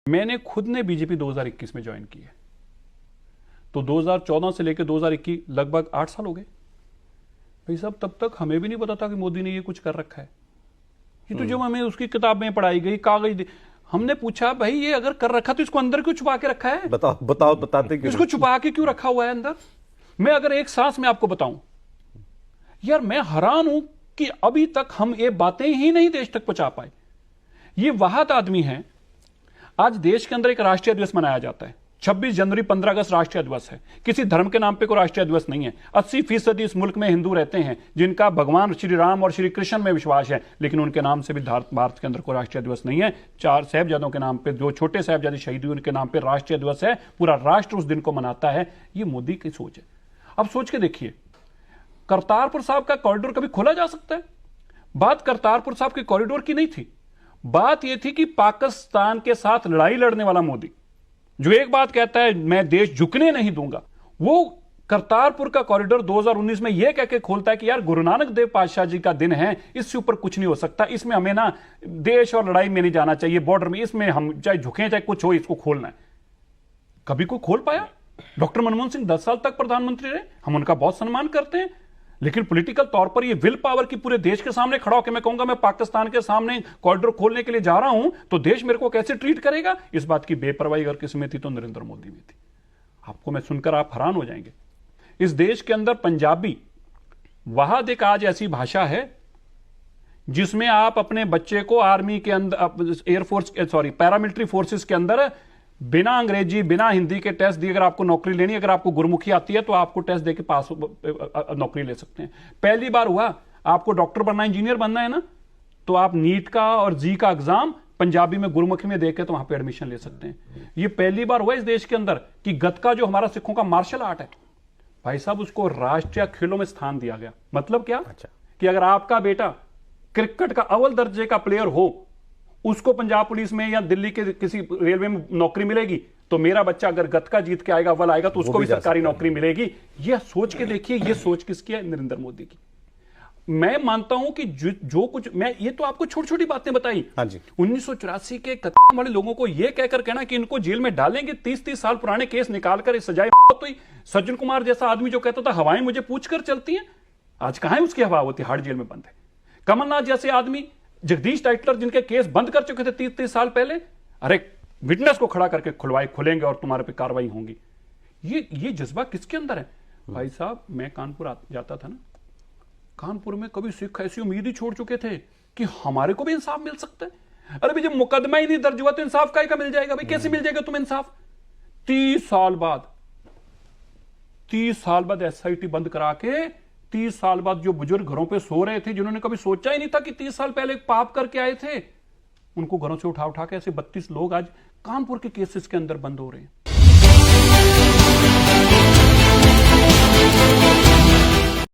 मैंने खुद ने बीजेपी 2021 में ज्वाइन की है, तो 2014 से लेकर 2021 लगभग 8 साल हो गए भाई साहब। तब तक हमें भी नहीं पता था कि मोदी ने ये कुछ कर रखा है। ये तो जब हमें उसकी किताब में पढ़ाई गई, कागज हमने पूछा भाई ये अगर कर रखा तो इसको अंदर क्यों छुपा के रखा है? बताते क्यों? इसको छुपा के क्यों रखा हुआ है अंदर? मैं अगर एक सांस में आपको बताऊं यार, मैं हैरान हूं कि अभी तक हम ये बातें ही नहीं देश तक पहुंचा पाए। ये वाहद आदमी है। आज देश के अंदर एक राष्ट्रीय दिवस मनाया जाता है, 26 जनवरी 15 अगस्त राष्ट्रीय दिवस है। किसी धर्म के नाम पे कोई राष्ट्रीय दिवस नहीं है। 80% इस मुल्क में हिंदू रहते हैं जिनका भगवान श्री राम और श्री कृष्ण में विश्वास है, लेकिन उनके नाम से भी भारत के अंदर कोई राष्ट्रीय दिवस नहीं है। 4 साहिबजादों के नाम पे, जो छोटे साहिबजादे शहीद हुए उनके नाम पे राष्ट्रीय दिवस है। पूरा राष्ट्र उस दिन को मनाता है। ये मोदी की सोच है। अब सोच के देखिए, करतारपुर साहब का कॉरिडोर कभी खोला जा सकता है? बात करतारपुर साहब के कॉरिडोर की नहीं थी। बात यह थी कि पाकिस्तान के साथ लड़ाई लड़ने वाला मोदी जो एक बात कहता है मैं देश झुकने नहीं दूंगा, वो करतारपुर का कॉरिडोर 2019 में यह कहकर खोलता है कि यार गुरु नानक देव पातशाह जी का दिन है, इससे ऊपर कुछ नहीं हो सकता, इसमें हमें ना देश और लड़ाई में नहीं जाना चाहिए, बॉर्डर में, इसमें हम चाहे झुके चाहे कुछ हो, इसको खोलना है। कभी कोई खोल पाया? डॉक्टर मनमोहन सिंह 10 साल तक प्रधानमंत्री रहे, हम उनका बहुत सम्मान करते हैं, लेकिन पॉलिटिकल तौर पर ये विल पावर की पूरे देश के सामने खड़ा होकर मैं कहूंगा मैं पाकिस्तान के सामने कॉरिडोर खोलने के लिए जा रहा हूं, तो देश मेरे को कैसे ट्रीट करेगा? इस बात की बेपरवाही अगर किसी में थी तो नरेंद्र मोदी में थी। आपको मैं सुनकर आप हैरान हो जाएंगे। इस देश के अंदर पंजाबी वाहद एक आज ऐसी भाषा है जिसमें आप अपने बच्चे को आर्मी के अंदर, एयरफोर्स, पैरामिलिट्री फोर्सेस के अंदर बिना अंग्रेजी बिना हिंदी के टेस्ट दिए अगर आपको नौकरी लेनी, अगर आपको गुरमुखी आती है तो आपको टेस्ट देके पास नौकरी ले सकते हैं। पहली बार हुआ आपको डॉक्टर बनना, इंजीनियर बनना है ना, तो आप नीट का और जी का एग्जाम पंजाबी में गुरमुखी में देके तो वहां पे एडमिशन ले सकते हैं। ये पहली बार हुआ इस देश के अंदर कि गतका जो हमारा सिखों का मार्शल आर्ट है भाई साहब, उसको राष्ट्रीय खेलों में स्थान दिया गया। मतलब क्या? अच्छा। कि अगर आपका बेटा क्रिकेट का अव्वल दर्जे का प्लेयर हो, उसको पंजाब पुलिस में या दिल्ली के किसी रेलवे में नौकरी मिलेगी, तो मेरा बच्चा अगर गतका जीत के आएगा, अव्वल आएगा, तो उसको भी सरकारी नौकरी मिलेगी। ये सोच के देखिए, ये सोच किसकी है? नरेंद्र मोदी की। मैं मानता हूं कि जो कुछ मैं ये तो आपको छोटी छोटी बातें बताई। हाँ जी। 1984 के कत्ल वाले लोगों को यह कहकर कहना कि इनको जेल में डालेंगे, 30-30 साल पुराने केस निकालकर इस सजाए, तो सज्जन कुमार जैसा आदमी जो कहता था हवाएं मुझे पूछकर चलती हैं, आज कहां है उसकी हवा? वो तिहाड़ जेल में बंद है। कमलनाथ जैसे आदमी, जगदीश टाइटलर जिनके केस बंद कर चुके थे 30-30 साल पहले, अरे विटनेस को खड़ा करके खुलेंगे और तुम्हारे पे कार्रवाई होंगी। ये जज्बा किसके अंदर है? भाई साहब, मैं कानपुर जाता था ना, कानपुर में कभी सिख ऐसी उम्मीद ही छोड़ चुके थे कि हमारे को भी इंसाफ मिल सकता है। अरे भाई, जब मुकदमा ही नहीं दर्ज हुआ तो इंसाफ का मिल जाएगा भाई? कैसे मिल जाएगा तुम्हें इंसाफ? 30 साल बाद एसआईटी बंद करा के, 30 साल बाद जो बुजुर्ग घरों पे सो रहे थे, जिन्होंने कभी सोचा ही नहीं था कि 30 साल पहले एक पाप करके आए थे, उनको घरों से उठा उठा के ऐसे 32 लोग आज कानपुर के केसेस के अंदर बंद हो रहे हैं।